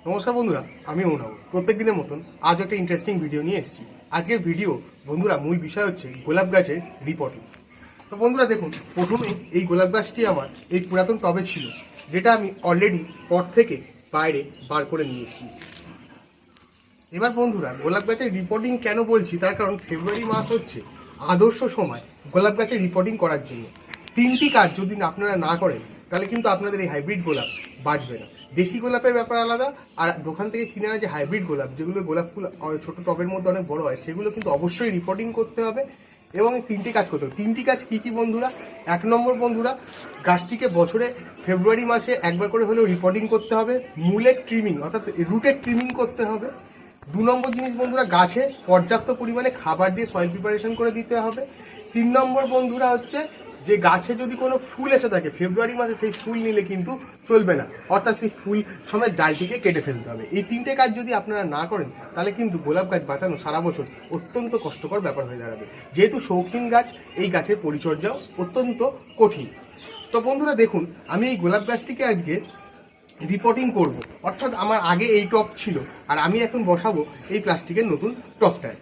নমস্কার বন্ধুরা, আমি অনব। প্রত্যেক দিনের মতন আজ একটা ইন্টারেস্টিং ভিডিও নিয়ে এসেছি। আজকের ভিডিও বন্ধুরা মূল বিষয় হচ্ছে গোলাপ গাছের রিপোর্টিং। তো বন্ধুরা দেখুন, প্রথমে এই গোলাপ গাছটি আমার এই পুরাতন টবে ছিল, যেটা আমি অলরেডি পট থেকে বাইরে বার করে নিয়ে এসেছি। এবার বন্ধুরা গোলাপ গাছের রিপোর্টিং কেন বলছি, তার কারণ ফেব্রুয়ারি মাস হচ্ছে আদর্শ সময় গোলাপ গাছের রিপোর্টিং করার জন্য। তিনটি কাজ যদি আপনারা না করেন তাহলে কিন্তু আপনাদের এই হাইব্রিড গোলাপ বাঁচবে না। দেশি গোলাপের ব্যাপার আলাদা, আর দোকান থেকে কিনে আনা যে হাইব্রিড গোলাপ, যেগুলো গোলাপ ফুল ছোটো টবের মধ্যে অনেক বড় হয়, সেগুলো কিন্তু অবশ্যই রিপোর্টিং করতে হবে। এবং এই তিনটি কাজ করতে হবে। তিনটি কাজ কী কী বন্ধুরা? 1 নম্বর বন্ধুরা, গাছটিকে বছরে ফেব্রুয়ারি মাসে একবার করে হলেও রিপোর্টিং করতে হবে। মূলের ট্রিমিং অর্থাৎ রুটের ট্রিমিং করতে হবে। 2 নম্বর জিনিস বন্ধুরা, গাছে পর্যাপ্ত পরিমাণে খাবার দিয়ে সয়েল প্রিপারেশন করে দিতে হবে। 3 নম্বর বন্ধুরা হচ্ছে যে গাছে যদি কোনো ফুল এসে থাকে ফেব্রুয়ারি মাসে, সেই ফুল নিলে কিন্তু চলবে না, অর্থাৎ সেই ফুল সময় ডালটিকে কেটে ফেলতে হবে। এই তিনটে কাজ যদি আপনারা না করেন তাহলে কিন্তু গোলাপ গাছ বাঁচানো সারা বছর অত্যন্ত কষ্টকর ব্যাপার হয়ে দাঁড়াবে। যেহেতু শৌখিন গাছ, এই গাছের পরিচর্যাও অত্যন্ত কঠিন। তো বন্ধুরা দেখুন, আমি এই গোলাপ গাছটিকে আজকে রিপোর্টিং করব, অর্থাৎ আমার আগে এই টপ ছিল আর আমি এখন বসাবো এই প্লাস্টিকের নতুন টপটায়।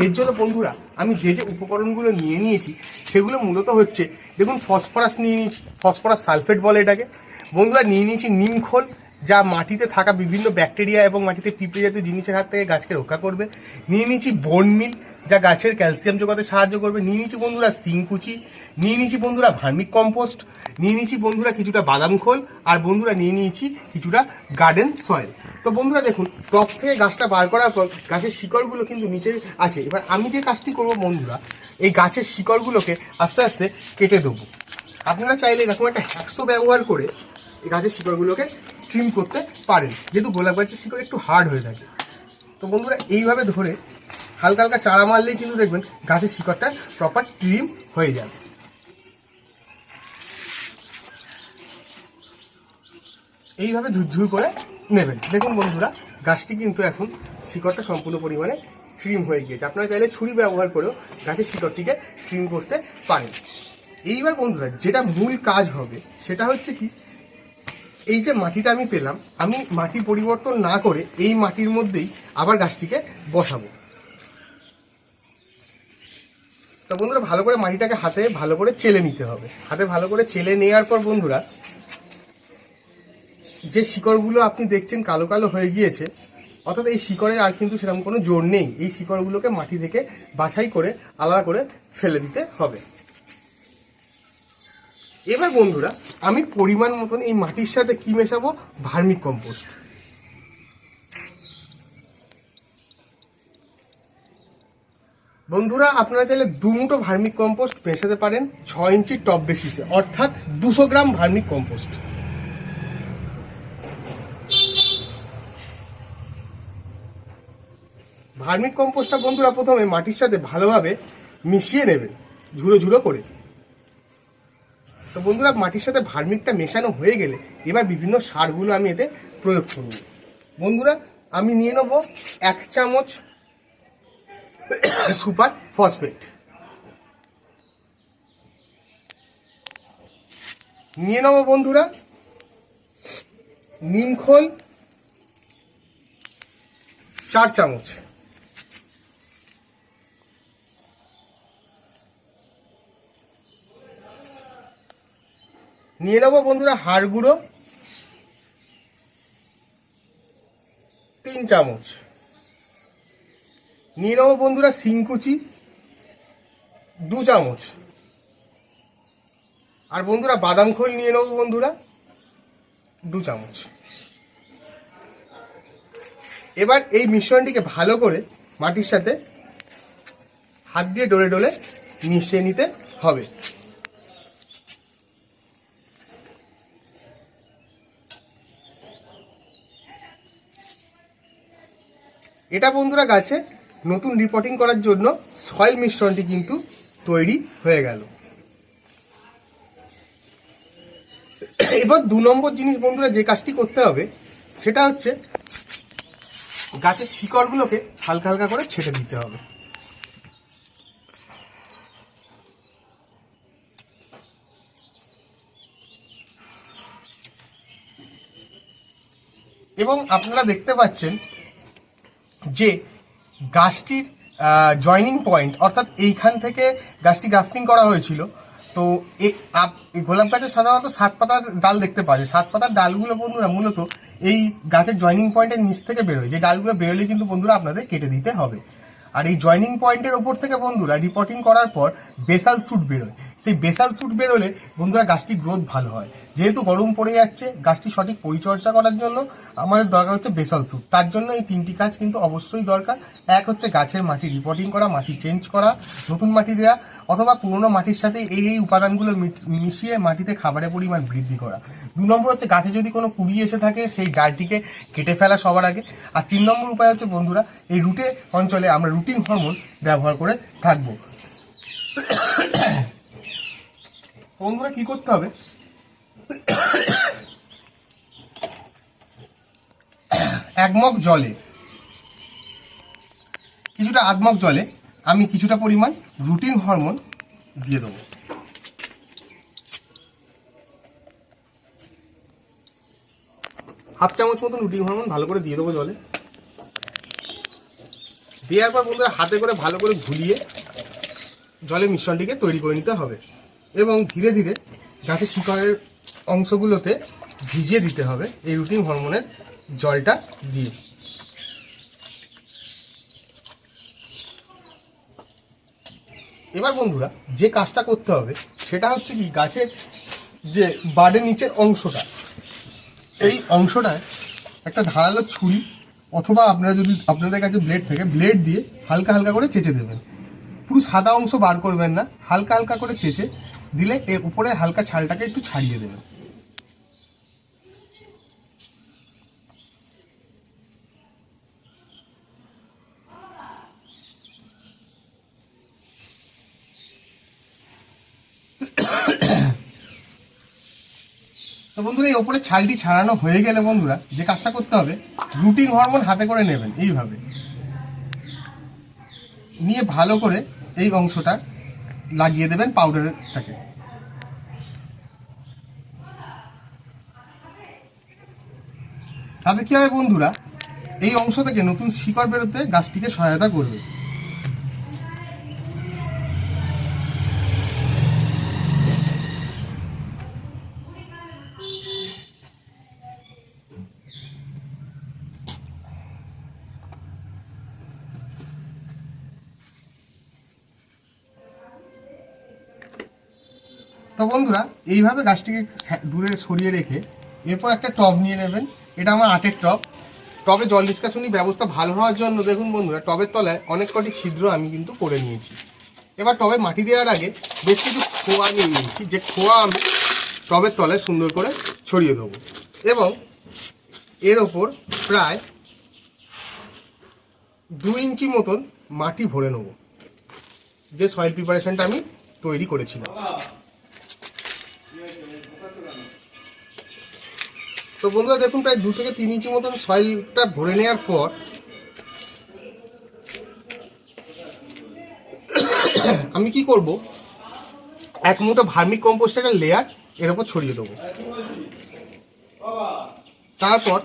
এর জন্য বন্ধুরা আমি যে যে উপকরণগুলো নিয়ে নিয়েছি সেগুলো মূলত হচ্ছে, দেখুন, ফসফরাস নিয়ে নিয়েছি, ফসফরাস সালফেট বলে এটাকে। বন্ধুরা নিয়ে নিয়েছি নিম খোল, যা মাটিতে থাকা বিভিন্ন ব্যাকটেরিয়া এবং মাটিতে পিঁপড়ে জাতীয় জিনিসের হাত থেকে গাছকে রক্ষা করবে। নিয়ে নিয়েছি বোন মিল, যা গাছের ক্যালসিয়াম যোগাতে সাহায্য করবে। নিয়ে নিয়েছি বন্ধুরা সিংকুচি, নিয়ে নিয়েছি বন্ধুরা ভার্মিক কম্পোস্ট, নিয়ে নিয়েছি বন্ধুরা কিছুটা বাদাম খোল, আর বন্ধুরা নিয়ে নিয়েছি কিছুটা গার্ডেন সয়েল। তো বন্ধুরা দেখুন, টপ থেকে গাছটা বার করার পর গাছের শিকড়গুলো কিন্তু নিচে আছে। এবার আমি যে কাজটি করবো বন্ধুরা, এই গাছের শিকড়গুলোকে আস্তে আস্তে কেটে দেবো। আপনারা চাইলে এরকম একটা হ্যাকসো ব্যবহার করে এই গাছের শিকড়গুলোকে ট্রিম করতে পারেন, যেহেতু গোলাপ গাছের শিকড় একটু হার্ড হয়ে থাকে। তো বন্ধুরা এইভাবে ধরে হালকা হালকা চারা মারলেই কিন্তু দেখবেন গাছের শিকড়টা প্রপার ট্রিম হয়ে যাবে। এইভাবে ঝুরঝুর করে নেবেন। দেখুন বন্ধুরা, গাছটি কিন্তু এখন শিকড়টা সম্পূর্ণ পরিমাণে ট্রিম হয়ে গিয়েছে। আপনারা চাইলে ছুরি ব্যবহার করেও গাছের শিকড়টিকে ট্রিম করতে পারেন। এইবার বন্ধুরা যেটা মূল কাজ হবে সেটা হচ্ছে কি, এই যে মাটিটা আমি পেলাম, আমি মাটি পরিবর্তন না করে এই মাটির মধ্যেই আবার গাছটিকে বসাবো। তো বন্ধুরা ভালো করে মাটিটাকে হাতে ভালো করে চেলে নিতে হবে। হাতে ভালো করে চেলে নেওয়ার পর বন্ধুরা, যে শিকড়গুলো আপনি দেখছেন কালো কালো হয়ে গিয়েছে, অর্থাৎ এই শিকড়ের আর কিন্তু সেরকম কোনো জোর নেই। এই শিকড়গুলোকে মাটি থেকে বাছাই করে আলাদা করে ফেলে দিতে হবে। এবার বন্ধুরা আমি পরিমাণ মতন এই মাটির সাথে কি মেশাবো? ভার্মিক কম্পোস্ট। বন্ধুরা আপনারা চাইলে 2 মুঠো ভার্মিক কম্পোস্ট মেশাতে পারেন 6 ইঞ্চি টপ বেসিসে, অর্থাৎ 200 গ্রাম ভার্মিক কম্পোস্ট। ভার্মিক কম্পোস্টটা বন্ধুরা প্রথমে মাটির সাথে ভালোভাবে মিশিয়ে নেবেন, ঝুড়ো ঝুড়ো করে। তো বন্ধুরা মাটির সাথে ভার্মিকটা মেশানো হয়ে গেলে এবার বিভিন্ন সারগুলো আমি এতে প্রয়োগ করব। বন্ধুরা আমি নিয়ে নেব 1 চামচ সুপার ফসফেট, নিয়ে নেব বন্ধুরা নিম খোল 4 চামচ, নিয়ে নেব বন্ধুরা হাড় গুঁড়ো 3 চামচ, নিয়ে নেব বন্ধুরা সিংকুচি 2 চামচ, আর বন্ধুরা বাদাম খোল নিয়ে নেব বন্ধুরা 2 চামচ। এবার এই মিশ্রণটিকে ভালো করে মাটির সাথে হাত দিয়ে ডলে ডলে মিশিয়ে নিতে হবে। এটা বন্ধুরা গাছে নতুন রিপোর্টিং করার জন্য সয়েল মিশ্রণটি কিন্তু তৈরি হয়ে গেল। এবার 2 নম্বর জিনিস বন্ধুরা যে কাজটি করতে হবে সেটা হচ্ছে গাছের শিকড়গুলোকে হালকা হালকা করে ছেটে দিতে হবে। এবং আপনারা দেখতে পাচ্ছেন যে গাছটির জয়নিং পয়েন্ট, অর্থাৎ এইখান থেকে গাছটি গ্রাফটিং করা হয়েছিল। তো এই গোলাপ গাছের সাধারণত 7 পাতার ডাল দেখতে পাওয়া যায়। 7 পাতার ডালগুলো বন্ধুরা মূলত এই গাছের জয়নিং পয়েন্টের নিচ থেকে বেরোয়। যে ডালগুলো বেরোলে কিন্তু বন্ধুরা আপনাদের কেটে দিতে হবে। আর এই জয়নিং পয়েন্টের ওপর থেকে বন্ধুরা রিপোর্টিং করার পর বেসাল স্যুট বেরোয়। সেই বেসাল স্যুট বেরোলে বন্ধুরা গাছটির গ্রোথ ভালো হয়। যেহেতু গরম পড়ে যাচ্ছে, গাছটি সঠিক পরিচর্যা করার জন্য আমাদের দরকার হচ্ছে বেসাল স্যুট। তার জন্য এই 3টি কাজ কিন্তু অবশ্যই দরকার। এক হচ্ছে গাছের মাটি রিপোর্টিং করা, মাটি চেঞ্জ করা, নতুন মাটি দেওয়া, অথবা পুরনো মাটির সাথে এই উপাদানগুলো মিশিয়ে মাটিতে খাবারের পরিমাণ বৃদ্ধি করা। 2 নম্বর হচ্ছে গাছে যদি কোনো কুড়ি এসে থাকে সেই ডালটিকে কেটে ফেলা সবার আগে। আর 3 নম্বর উপায় হচ্ছে বন্ধুরা এই রুটে অঞ্চলে আমরা রুটিং হরমোন ব্যবহার করে থাকবো। বন্ধুরা কি করতে হবে, একমগ জলে, কিছুটা আধমগ জলে আমি কিছুটা পরিমাণ রুটিং হরমোন দিয়ে দেবো। হাফ চামচ মতন রুটিং হরমোন ভালো করে দিয়ে দেবো জলে। দেওয়ার পর বন্ধুরা হাতে করে ভালো করে ঘুলিয়ে জলে মিশ্রণটিকে তৈরি করে নিতে হবে এবং ধীরে ধীরে গাছের শিকড়ের অংশগুলোতে ভিজিয়ে দিতে হবে এই রুটিং হরমোনের জলটা দিয়ে। এবার বন্ধুরা যে কাজটা করতে হবে সেটা হচ্ছে কি, গাছের যে বাডের নিচের অংশটা, এই অংশটায় একটা ধারালো ছুরি অথবা আপনারা যদি আপনাদের কাছে ব্লেড থাকে ব্লেড দিয়ে হালকা হালকা করে চেঁচে দেবেন। পুরো সাদা অংশ বার করবেন না, হালকা হালকা করে চেঁচে দিলে এর উপরে হালকা ছালটাকে একটু ছাড়িয়ে দেবেন। তো বন্ধুরা এই ওপরে ছালটি ছাড়ানো হয়ে গেলে বন্ধুরা যে কাজটা করতে হবে, রুটিং হরমোন হাতে করে নেবেন এইভাবে নিয়ে ভালো করে এই অংশটা লাগিয়ে দেবেন পাউডারটাকে। তাতে কি হবে বন্ধুরা, এই অংশ থেকে নতুন শিকড় বেরোতে গাছটিকে সহায়তা করবে। তো বন্ধুরা এইভাবে গাছটিকে দূরে সরিয়ে রেখে এরপর একটা টব নিয়ে নেবেন। এটা আমার আটের টব। টবে জল নিষ্কাশনী ব্যবস্থা ভালো হওয়ার জন্য দেখুন বন্ধুরা টবের তলায় অনেক কটি ছিদ্র আমি কিন্তু করে নিয়েছি। এবার টবে মাটি দেওয়ার আগে বেশ কিছু খোয়া নিয়ে নিয়েছি, যে খোয়া আমি টবের তলায় সুন্দর করে ছড়িয়ে দেবো এবং এর ওপর প্রায় 2 ইঞ্চি মতন মাটি ভরে নেব, যে সয়েল প্রিপারেশনটা আমি তৈরি করেছিলাম। তো বন্ধুরা দেখুন প্রায় 2 থেকে 3 ইঞ্চি মতন সয়েলটা ভরে নেওয়ার পর আমি কি করব, 1 মুঠো ভার্মি কম্পোস্টের লেয়ার এর উপর ছড়িয়ে দেবো। তারপর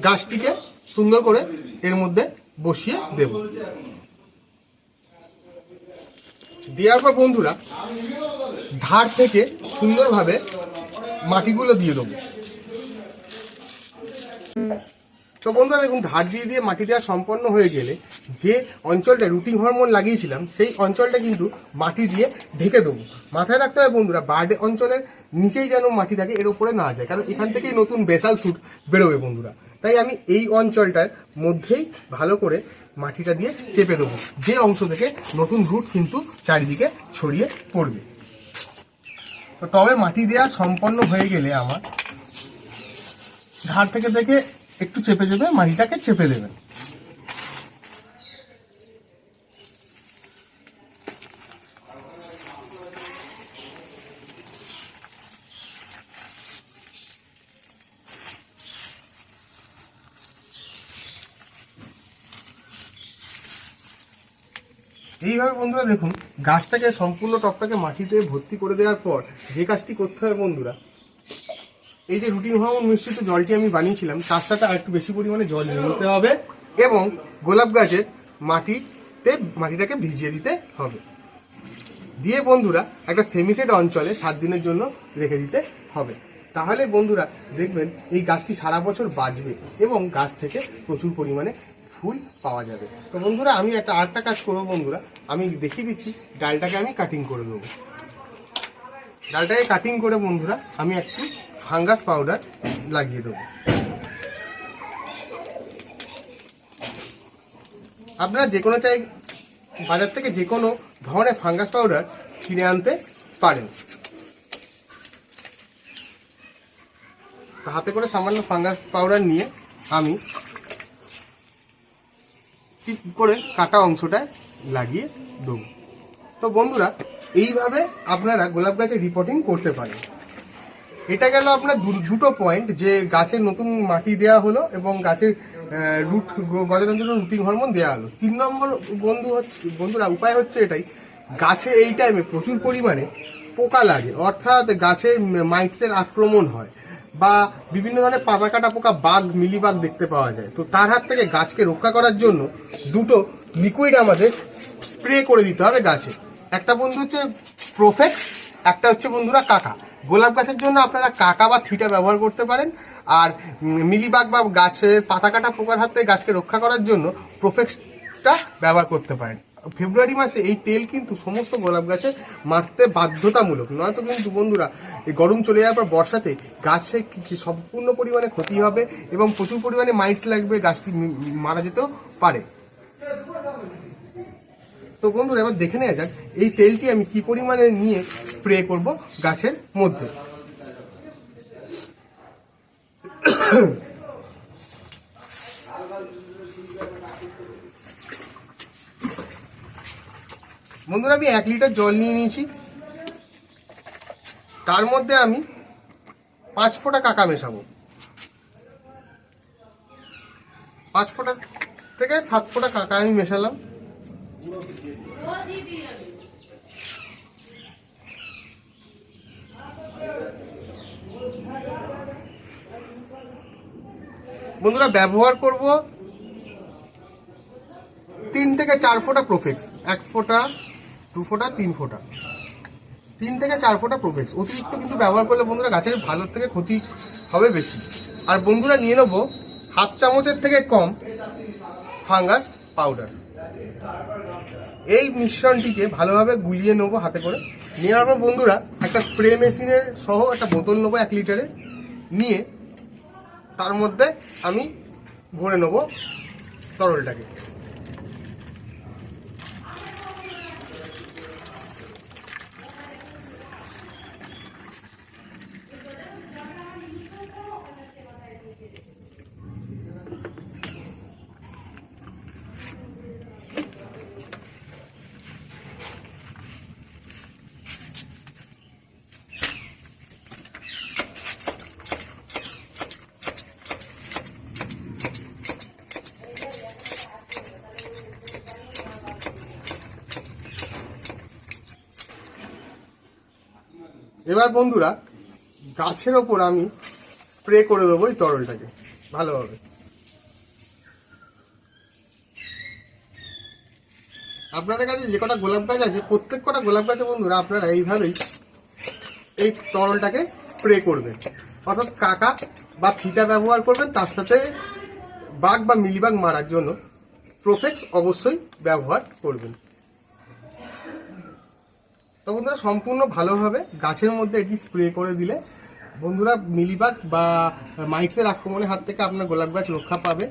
গাছটিকে সুন্দর করে এর মধ্যে বসিয়ে দেব। দেওয়ার পর বন্ধুরা ধার থেকে সুন্দরভাবে মাটিগুলো দিয়ে দেবো। তো বন্ধুরা দেখুন ধার দিয়ে দিয়ে মাটি দেওয়া সম্পন্ন হয়ে গেলে যে অঞ্চলটা রুটিং হরমোন লাগিয়েছিলাম সেই অঞ্চলটা কিন্তু মাটি দিয়ে ঢেকে দেবো। মাথায় রাখতে হবে বন্ধুরা বার্ড অঞ্চলের নিচেই যেন মাটি থাকে, এর উপরে না যায়, কারণ এখান থেকেই নতুন বেসাল স্যুট বেরোবে বন্ধুরা। তাই আমি এই অঞ্চলটার মধ্যেই ভালো করে মাটিটা দিয়ে চেপে দেবো, যে অংশ থেকে নতুন রুট কিন্তু চারিদিকে ছড়িয়ে পড়বে। তো টবে মাটি দেওয়া সম্পন্ন হয়ে গেলে আমার ধার থেকে থেকে একটু চেপে চেপে মাটিটাকে চেপে দেবেন। এইভাবে বন্ধুরা দেখুন গাছটাকে সম্পূর্ণ টবটাকে মাটিতে ভর্তি করে দেওয়ার পর যে কাজটি করতে হবে বন্ধুরা, এই যে রুটিন হরমোন মিশ্রিত জলটি আমি বানিয়েছিলাম তার সাথে আর একটু বেশি পরিমাণে জল নিয়ে নিতে হবে এবং গোলাপ গাছের মাটিটাকে ভিজিয়ে দিতে হবে। দিয়ে বন্ধুরা একটা সেমিসেড অঞ্চলে 7 দিনের জন্য রেখে দিতে হবে। তাহলে বন্ধুরা দেখবেন এই গাছটি সারা বছর বাঁচবে এবং গাছ থেকে প্রচুর পরিমাণে ফুল পাওয়া যাবে। তো বন্ধুরা আমি আরেকটা কাজ করবো বন্ধুরা, আমি দেখিয়ে দিচ্ছি। ডালটাকে আমি কাটিং করে দেবো। ডালটাকে কাটিং করে বন্ধুরা আমি একটু ফাঙ্গাস পাউডার লাগিয়ে দেবো। আপনারা যে কোনো বাজার থেকে যে কোনো ধরনের ফাঙ্গাস পাউডার কিনে আনতে পারেন। হাতে করে সামান্য ফাঙ্গাস পাউডার নিয়ে আমি টিপ করে কাটা অংশটায় লাগিয়ে দেবো। তো বন্ধুরা এইভাবে আপনারা গোলাপ গাছের রিপোর্টিং করতে পারেন। এটা গেল আপনার দুটো পয়েন্ট, যে গাছের নতুন মাটি দেওয়া হলো এবং গাছের গজানোর জন্য রুটিন হরমোন দেওয়া হলো। 3 নম্বর বন্ধুরা উপায় হচ্ছে এটাই, গাছে এই টাইমে প্রচুর পরিমাণে পোকা লাগে, অর্থাৎ গাছে মাইটসের আক্রমণ হয় বা বিভিন্ন ধরনের পাতা কাটা পোকা, বাঘ, মিলিবাগ দেখতে পাওয়া যায়। তো তার হাত থেকে গাছকে রক্ষা করার জন্য দুটো লিকুইড আমাদের স্প্রে করে দিতে হবে গাছে। একটা বন্ধু হচ্ছে প্রোফেক্স, একটা হচ্ছে বন্ধুরা কাকা। গোলাপ গাছের জন্য আপনারা কাকা বা থিটা ব্যবহার করতে পারেন, আর মিলিবাগ বা গাছের পাতা কাটা পোকার হাত থেকে গাছকে রক্ষা করার জন্য প্রোফেক্সটা ব্যবহার করতে পারেন। ফেব্রুয়ারি মাসে এই তেল কিন্তু সমস্ত গোলাপ গাছে মারতে বাধ্যতামূলক, নয়তো কিন্তু বন্ধুরা এই গরম চলে যাওয়ার পর বর্ষাতে গাছে সম্পূর্ণ পরিমাণে ক্ষতি হবে এবং প্রচুর পরিমাণে মাইটস লাগবে, গাছটি মারা যেতেও পারে। তো বন্ধুরা এবার দেখে নেওয়া যাক এই তেলটি আমি কি পরিমাণে নিয়ে স্প্রে করব গাছের মধ্যে। বন্ধুরা আমি 1 লিটার জল নিয়ে নিয়েছি, তার মধ্যে আমি 5 ফোঁটা কাকা মেশাবো। 5 ফোঁটা থেকে 7 ফোঁটা কাকা আমি মেশালাম। বন্ধুরা ব্যবহার করব 3 থেকে 4 ফোঁটা প্রোফেক্স, 1 ফোঁটা, 2 ফোঁটা, 3 ফোঁটা, 3 থেকে 4 ফোঁটা প্রোফেক্স। অতিরিক্ত কিন্তু ব্যবহার করলে বন্ধুরা গাছের ভালোর থেকে ক্ষতি হবে বেশি। আর বন্ধুরা নিয়ে নেবো হাফ চামচের থেকে কম ফাঙ্গাস পাউডার। এই মিশ্রণটিকে ভালোভাবে গুলিয়ে নেবো হাতে করে। নেওয়ার পর বন্ধুরা একটা স্প্রে মেশিনের সহ একটা বোতল নেবো 1 লিটারের, নিয়ে তার মধ্যে আমি ভরে নেবো তরলটাকে। এবার বন্ধুরা গাছের ওপর আমি স্প্রে করে দেবো এই তরলটাকে ভালোভাবে। আপনাদের কাছে যে কটা গোলাপ গাছ আছে প্রত্যেক কটা গোলাপ গাছে বন্ধুরা আপনারা এইভাবেই এই তরলটাকে স্প্রে করবেন, অর্থাৎ কাকা বা থিটা ব্যবহার করবেন, তার সাথে বাঘ বা মিলিবাগ মারার জন্য প্রোফেক্স অবশ্যই ব্যবহার করবেন। তো বন্ধুরা সম্পূর্ণ ভালোভাবে গাছের মধ্যে এটি স্প্রে করে দিলে বন্ধুরা মিলিবাগ বা মাইটসের আক্রমণের হাত থেকে আপনার গোলাপ গাছ রক্ষা পাবে।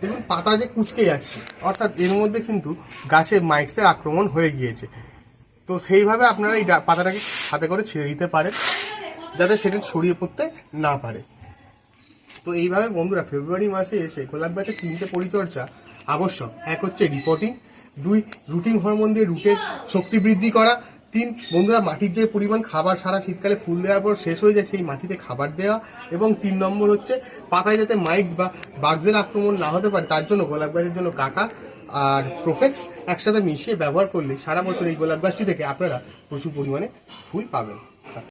দেখুন পাতা যে কুঁচকে যাচ্ছে, অর্থাৎ এর মধ্যে কিন্তু গাছে মাইটসের আক্রমণ হয়ে গিয়েছে। তো সেইভাবে আপনারা এই পাতাটাকে হাতে করে ছেড়ে দিতে পারেন যাতে সেটা ছড়িয়ে পড়তে না পারে। তো এইভাবে বন্ধুরা ফেব্রুয়ারি মাসে এসে গোলাপ গাছের 3টে পরিচর্যা আবশ্যক। 1 হচ্ছে রিপোর্টিং, 2 রুটিন হরমোন দিয়ে রুটের শক্তি বৃদ্ধি করা, 3 বন্ধুরা মাটির যে পরিমাণ খাবার সারা শীতকালে ফুল দেওয়ার পর শেষ হয়ে যায় সেই মাটিতে খাবার দেওয়া, এবং 3 নম্বর হচ্ছে পাতায় যাতে মাইটস বা বাগজের আক্রমণ না হতে পারে তার জন্য গোলাপ গাছের জন্য কাকা আর প্রোফেক্স একসাথে মিশিয়ে ব্যবহার করলে সারা বছর এই গোলাপ গাছটি থেকে আপনারা প্রচুর পরিমাণে ফুল পাবেন।